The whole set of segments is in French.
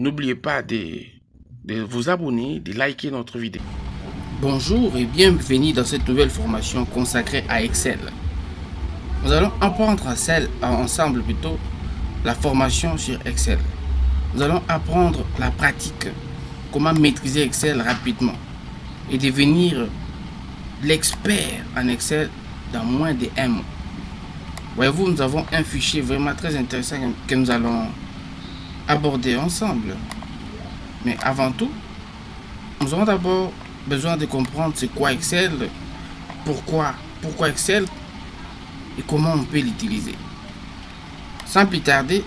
n'oubliez pas de vous abonner, de liker notre vidéo. Bonjour et bienvenue dans cette nouvelle formation consacrée à Excel. Nous allons apprendre ensemble la formation sur Excel. Nous allons apprendre la pratique, comment maîtriser Excel rapidement et devenir l'expert en Excel dans moins de 1 mois. Voyez-vous, nous avons un fichier vraiment très intéressant que nous allons aborder ensemble. Mais avant tout, nous aurons d'abord besoin de comprendre c'est quoi Excel, pourquoi Excel et comment on peut l'utiliser. Sans plus tarder,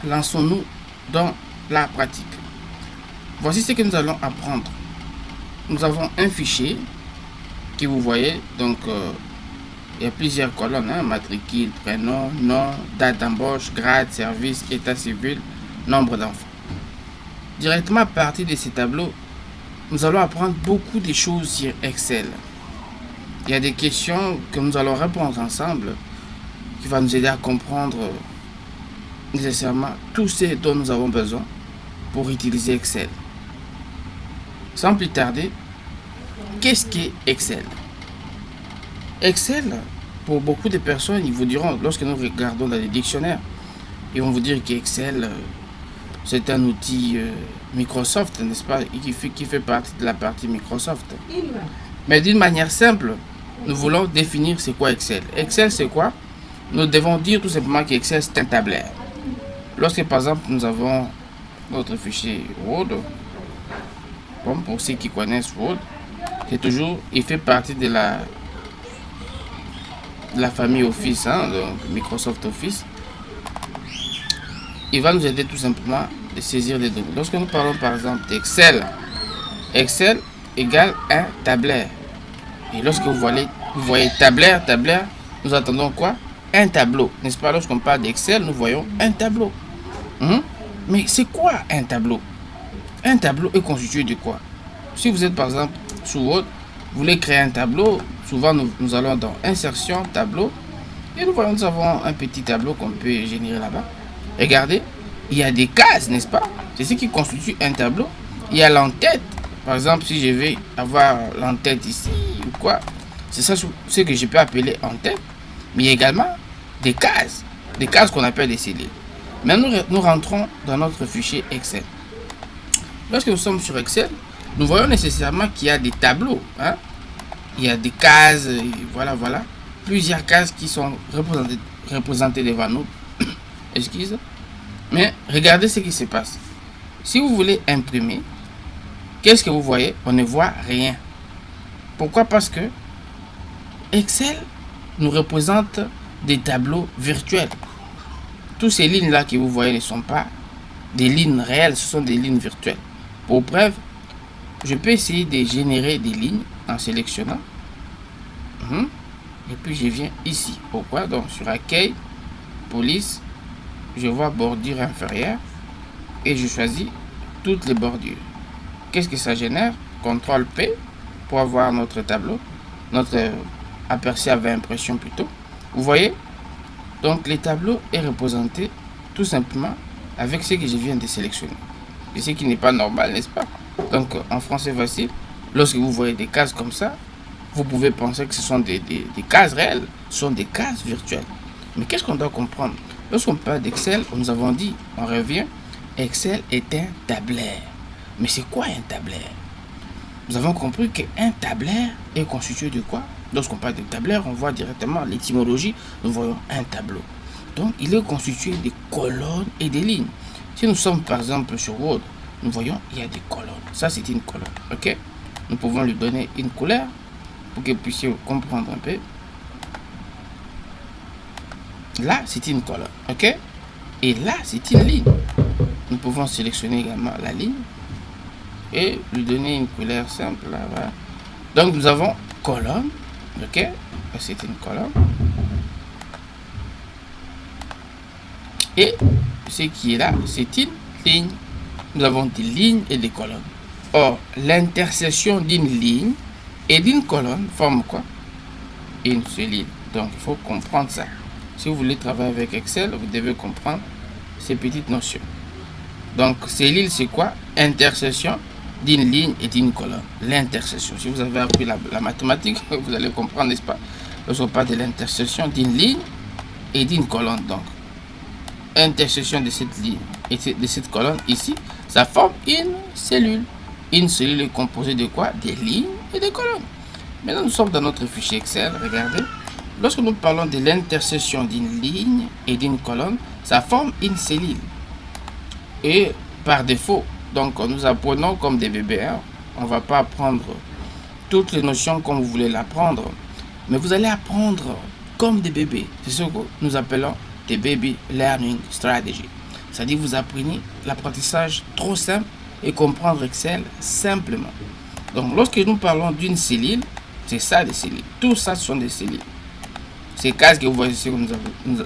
lançons-nous dans la pratique. Voici ce que nous allons apprendre. Nous avons un fichier que vous voyez, donc il y a plusieurs colonnes, matricule, prénom, nom, date d'embauche, grade, service, état civil, nombre d'enfants. Directement à partir de ces tableaux, nous allons apprendre beaucoup de choses sur Excel. Il y a des questions que nous allons répondre ensemble qui va nous aider à comprendre nécessairement tout ce dont nous avons besoin pour utiliser Excel. Sans plus tarder, qu'est-ce qu'est Excel? Excel, pour beaucoup de personnes, ils vous diront, lorsque nous regardons dans les dictionnaires, ils vont vous dire qu'Excel, c'est un outil Microsoft, n'est-ce pas, qui fait partie de la partie Microsoft. Mais d'une manière simple, nous voulons définir c'est quoi Excel. Excel, c'est quoi? Nous devons dire tout simplement qu'Excel, c'est un tableur. Lorsque, par exemple, nous avons notre fichier Word, bon, pour ceux qui connaissent Word, c'est toujours, il fait partie de la famille Office, donc Microsoft Office. Il va nous aider tout simplement de saisir les données. Lorsque nous parlons par exemple d'Excel, Excel égale un tableur. Et lorsque vous voyez tableur, nous attendons quoi? Un tableau. N'est-ce pas? Lorsqu'on parle d'Excel, nous voyons un tableau. Mais c'est quoi un tableau? Un tableau est constitué de quoi? Si vous êtes par exemple sous Word, vous voulez créer un tableau, souvent nous allons dans insertion, tableau, et nous avons un petit tableau qu'on peut générer là-bas. Regardez, il y a des cases, n'est-ce pas? C'est ce qui constitue un tableau. Il y a l'entête. Par exemple, si je vais avoir l'entête ici ou quoi, c'est ça ce que je peux appeler en-tête. Mais il y a également des cases qu'on appelle des cellules. Maintenant, nous rentrons dans notre fichier Excel. Lorsque nous sommes sur Excel, nous voyons nécessairement qu'il y a des tableaux. Il y a des cases, voilà. Plusieurs cases qui sont représentées devant nous. Excuse. Mais regardez ce qui se passe. Si vous voulez imprimer, qu'est-ce que vous voyez? On ne voit rien. Pourquoi? Parce que Excel nous représente des tableaux virtuels. Toutes ces lignes-là que vous voyez ne sont pas des lignes réelles, ce sont des lignes virtuelles. Pour preuve, je peux essayer de générer des lignes en sélectionnant. Et puis je viens ici. Pourquoi? Donc sur accueil, police, je vois bordure inférieure et je choisis toutes les bordures. Qu'est-ce que ça génère? CTRL P pour avoir notre tableau, notre aperçu avec impression plutôt. Vous voyez? Donc les tableaux est représenté tout simplement avec ce que je viens de sélectionner. Et ce qui n'est pas normal, n'est-ce pas? Donc en français facile, lorsque vous voyez des cases comme ça, vous pouvez penser que ce sont des cases réelles, ce sont des cases virtuelles. Mais qu'est-ce qu'on doit comprendre? Lorsqu'on parle d'Excel, nous avons dit, on revient, Excel est un tableur. Mais c'est quoi un tableur? Nous avons compris qu'un tableur est constitué de quoi? Lorsqu'on parle de tableur, on voit directement l'étymologie, nous voyons un tableau. Donc, il est constitué de colonnes et des lignes. Si nous sommes par exemple sur Word, nous voyons il y a des colonnes. Ça, c'est une colonne. Ok? Nous pouvons lui donner une couleur pour que vous puissiez comprendre un peu. Là, c'est une colonne. Ok? Et là, c'est une ligne. Nous pouvons sélectionner également la ligne et lui donner une couleur simple. Là, voilà. Donc, nous avons colonne. Ok? C'est une colonne. Et ce qui est là, c'est une ligne. Nous avons des lignes et des colonnes. Or, l'intersection d'une ligne et d'une colonne forme quoi? Une seule ligne. Donc, il faut comprendre ça. Si vous voulez travailler avec Excel, vous devez comprendre ces petites notions. Donc, cellule, c'est quoi? Intersection d'une ligne et d'une colonne. L'intersection. Si vous avez appris la mathématique, vous allez comprendre, n'est-ce pas? Lorsqu'on parle de l'intersection d'une ligne et d'une colonne. Donc, intersection de cette ligne et de cette colonne ici, ça forme une cellule. Une cellule est composée de quoi? Des lignes et des colonnes. Maintenant, nous sommes dans notre fichier Excel. Regardez. Lorsque nous parlons de l'intersection d'une ligne et d'une colonne, ça forme une cellule. Et par défaut, donc nous apprenons comme des bébés. Hein. On ne va pas apprendre toutes les notions comme vous voulez l'apprendre, mais vous allez apprendre comme des bébés. C'est ce que nous appelons des baby learning strategy. C'est-à-dire vous apprenez l'apprentissage trop simple et comprendre Excel simplement. Donc lorsque nous parlons d'une cellule, c'est ça des cellules. Tout ça sont des cellules. Ces cases que vous voyez ici,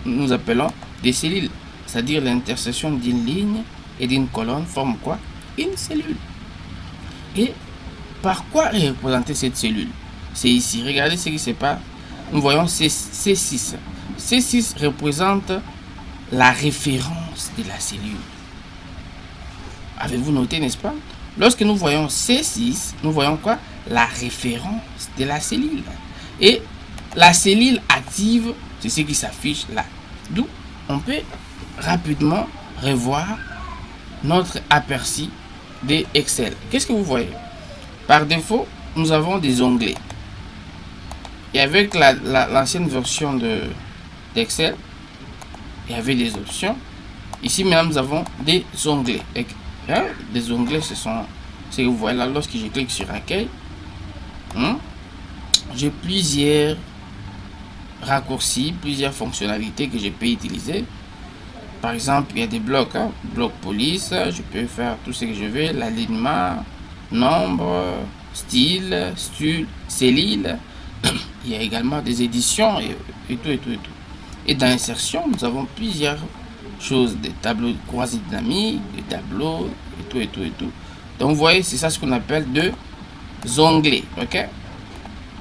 nous appelons des cellules. C'est-à-dire l'intersection d'une ligne et d'une colonne forme quoi? Une cellule. Et par quoi est représentée cette cellule? C'est ici. Regardez ce qui se passe. Nous voyons C6. C6 représente la référence de la cellule. Avez-vous noté, n'est-ce pas? Lorsque nous voyons C6, nous voyons quoi? La référence de la cellule. Et la cellule active, c'est ce qui s'affiche là. D'où on peut rapidement revoir notre aperçu de Excel. Qu'est-ce que vous voyez? Par défaut, nous avons des onglets. Et avec l'ancienne version d'Excel, il y avait des options. Ici, maintenant, nous avons des onglets. Hein? Des onglets, ce sont ce que vous voyez là. Lorsque je clique sur Accueil, j'ai plusieurs raccourcis, plusieurs fonctionnalités que je peux utiliser. Par exemple, il y a des blocs, hein? Bloc police, je peux faire tout ce que je veux, l'alignement, nombre, style, cellule. Il y a également des éditions et tout. Et dans l'insertion, nous avons plusieurs choses, des tableaux croisés dynamiques, des tableaux et tout. Donc vous voyez, c'est ça ce qu'on appelle des onglets, ok?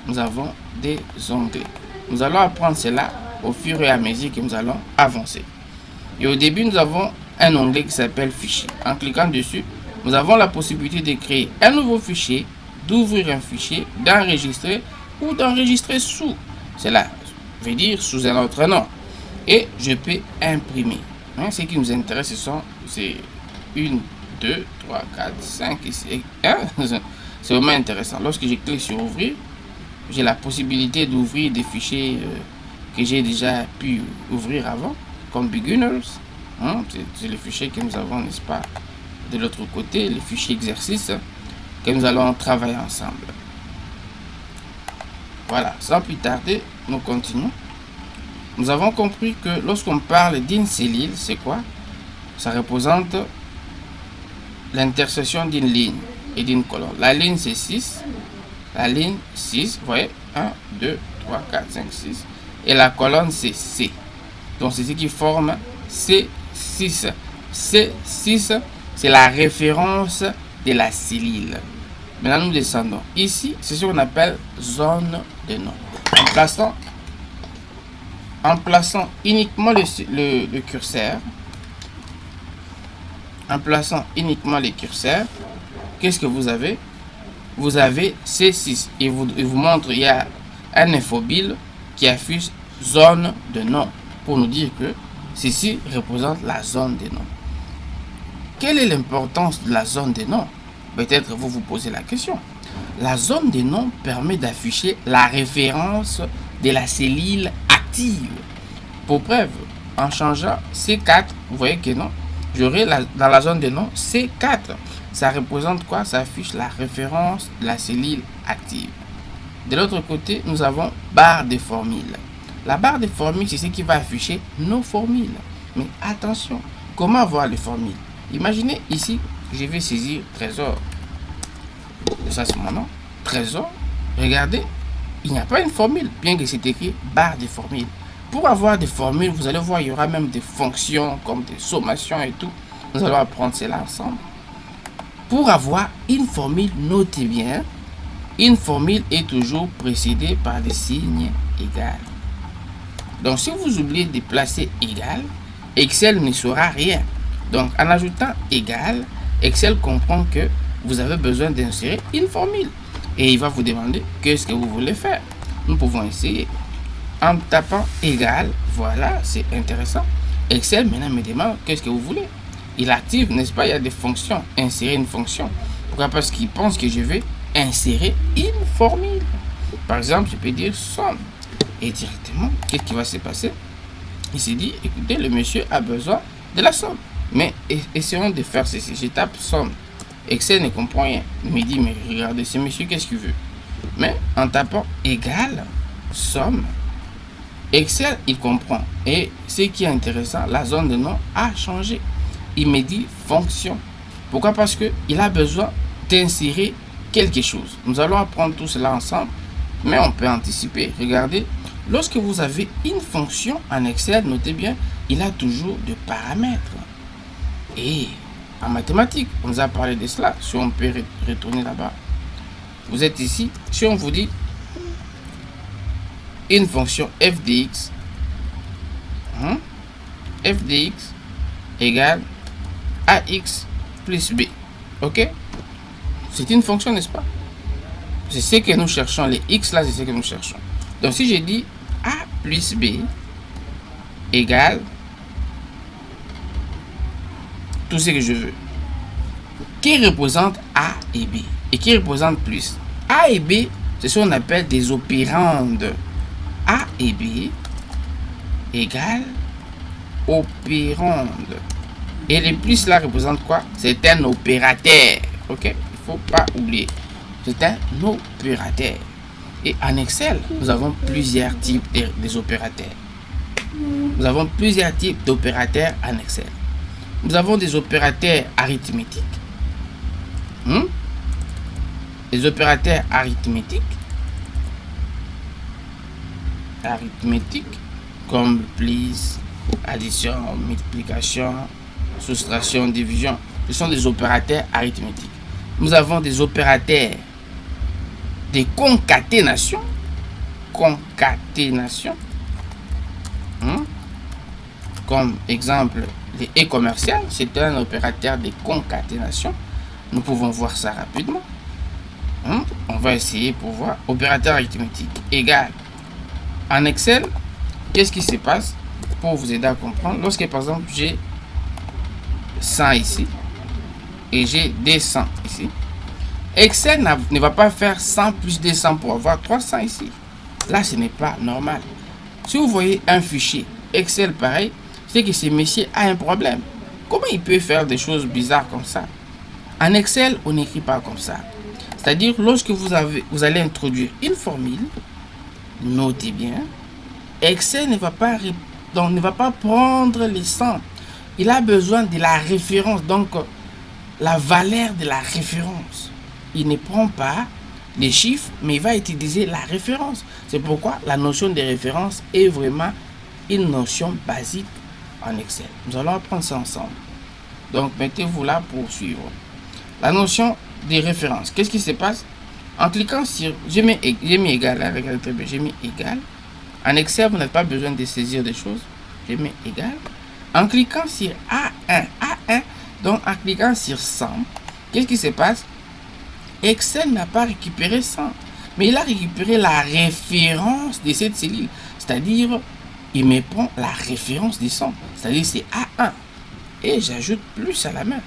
Nous avons des onglets. Nous allons apprendre cela au fur et à mesure que nous allons avancer. Et au début, nous avons un onglet qui s'appelle fichier. En cliquant dessus, nous avons la possibilité de créer un nouveau fichier, d'ouvrir un fichier, d'enregistrer ou d'enregistrer sous. Cela veut dire sous un autre nom. Et je peux imprimer. Hein, ce qui nous intéresse, c'est 1, 2, 3, 4, 5 ici. Hein? C'est vraiment intéressant. Lorsque je clique sur ouvrir, j'ai la possibilité d'ouvrir des fichiers que j'ai déjà pu ouvrir avant, comme beginners. Hein? C'est le fichier que nous avons, n'est-ce pas, de l'autre côté, le fichier exercice que nous allons travailler ensemble. Voilà, sans plus tarder, nous continuons. Nous avons compris que lorsqu'on parle d'une cellule, c'est quoi? Ça représente l'intersection d'une ligne et d'une colonne. La ligne, c'est 6. La ligne, 6. Vous voyez? 1, 2, 3, 4, 5, 6. Et la colonne, c'est C. Donc, c'est ce qui forme C6. C6, c'est la référence de la cellule. Maintenant, nous descendons. Ici, c'est ce qu'on appelle zone de nom. En plaçant uniquement le curseur, qu'est-ce que vous avez? Vous avez C6 et vous montre, il y a un infobile qui affiche zone de nom pour nous dire que ceci représente la zone des noms. Quelle est l'importance de la zone des noms? Peut-être vous vous posez la question. La zone des noms permet d'afficher la référence de la cellule active. Pour preuve, en changeant C4, vous voyez que non, j'aurai dans la zone des noms C4. Ça représente quoi? Ça affiche la référence de la cellule active. De l'autre côté, nous avons barre de formules. La barre de formules, c'est ce qui va afficher nos formules. Mais attention, comment voir les formules? Imaginez ici, je vais saisir trésor. Ça, c'est mon nom. Trésor. Regardez, il n'y a pas une formule, bien que c'est écrit barre de formules. Pour avoir des formules, vous allez voir, il y aura même des fonctions comme des sommations et tout. Nous allons apprendre cela ensemble. Pour avoir une formule, notez bien, une formule est toujours précédée par des signes égaux. Donc, si vous oubliez de placer égal, Excel ne saura rien. Donc, en ajoutant égal, Excel comprend que vous avez besoin d'insérer une formule. Et il va vous demander qu'est-ce que vous voulez faire. Nous pouvons essayer. En tapant égal, voilà, c'est intéressant. Excel maintenant me demande qu'est-ce que vous voulez. Il active, n'est-ce pas, il y a des fonctions. Insérer une fonction. Pourquoi? Parce qu'il pense que je vais insérer une formule. Par exemple, je peux dire somme. Et directement, qu'est-ce qui va se passer? Il s'est dit, écoutez, le monsieur a besoin de la somme. Mais essayons de faire ceci. Je tape somme. Excel ne comprend rien. Il me dit, mais regardez, ce monsieur, qu'est-ce qu'il veut? Mais en tapant égal, somme, Excel, il comprend. Et ce qui est intéressant, la zone de nom a changé. Il me dit fonction. Pourquoi? Parce qu'il a besoin d'insérer quelque chose. Nous allons apprendre tout cela ensemble, mais on peut anticiper. Regardez, lorsque vous avez une fonction en Excel, notez bien, il a toujours des paramètres. Et en mathématiques, on nous a parlé de cela. Si on peut retourner là-bas, vous êtes ici. Si on vous dit une fonction f de x, f de x égale ax plus b. Ok, c'est une fonction, n'est-ce pas? C'est ce que nous cherchons. Les x là, c'est ce que nous cherchons. Donc si je dis a plus b égale tout ce que je veux, qui représente a et b et qui représente plus. A et b, c'est ce qu'on appelle des opérandes. A et b égale opérande. Et les plus là représentent quoi? C'est un opérateur. Ok, il faut pas oublier. C'est un opérateur. Et en Excel, nous avons plusieurs types des opérateurs. Nous avons plusieurs types d'opérateurs en Excel. Nous avons des opérateurs arithmétiques. Les opérateurs arithmétiques. Comme plus, addition, multiplication, soustraction, division. Ce sont des opérateurs arithmétiques. Nous avons des opérateurs de concaténation. Comme exemple, les e-commercial, c'est un opérateur de concaténation. Nous pouvons voir ça rapidement. On va essayer pour voir. Opérateur arithmétique égal. En Excel, qu'est-ce qui se passe pour vous aider à comprendre? Lorsque par exemple j'ai 100 ici et j'ai 200 ici, Excel ne va pas faire 100 plus 200 pour avoir 300 ici. Là, ce n'est pas normal. Si vous voyez un fichier Excel pareil, c'est que ce monsieur a un problème. Comment il peut faire des choses bizarres comme ça? En Excel, on n'écrit pas comme ça. C'est-à-dire, lorsque vous allez introduire une formule, notez bien, Excel ne va pas prendre les 100. Il a besoin de la référence, donc la valeur de la référence. Il ne prend pas les chiffres, mais il va utiliser la référence. C'est pourquoi la notion de référence est vraiment une notion basique en Excel. Nous allons apprendre ça ensemble. Donc, mettez-vous là pour suivre. La notion de référence. Qu'est-ce qui se passe? En cliquant sur... J'ai mis égal, là, regardez très bien, j'ai mis égal. En Excel, vous n'avez pas besoin de saisir des choses. J'ai mis égal. En cliquant sur A1, donc en cliquant sur 100, qu'est-ce qui se passe? Excel n'a pas récupéré 100, mais il a récupéré la référence de cette cellule. C'est-à-dire, il me prend la référence des 100. C'est-à-dire, c'est A1. Et j'ajoute plus à la main.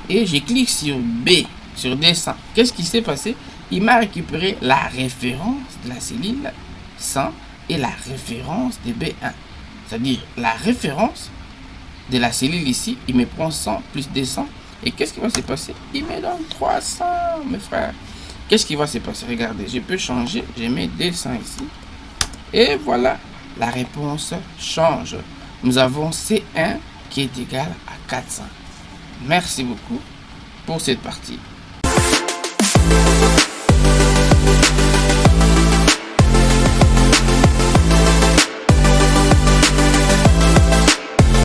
Et je clique sur B, sur 200. Qu'est-ce qui s'est passé? Il m'a récupéré la référence de la cellule 100 et la référence de B1. C'est-à-dire, la référence de la cellule ici, il me prend 100 plus 200. Et qu'est-ce qui va se passer? Il me donne 300, mes frères. Qu'est-ce qui va se passer? Regardez, je peux changer. Je mets 200 ici. Et voilà, la réponse change. Nous avons C1 qui est égal à 400. Merci beaucoup pour cette partie.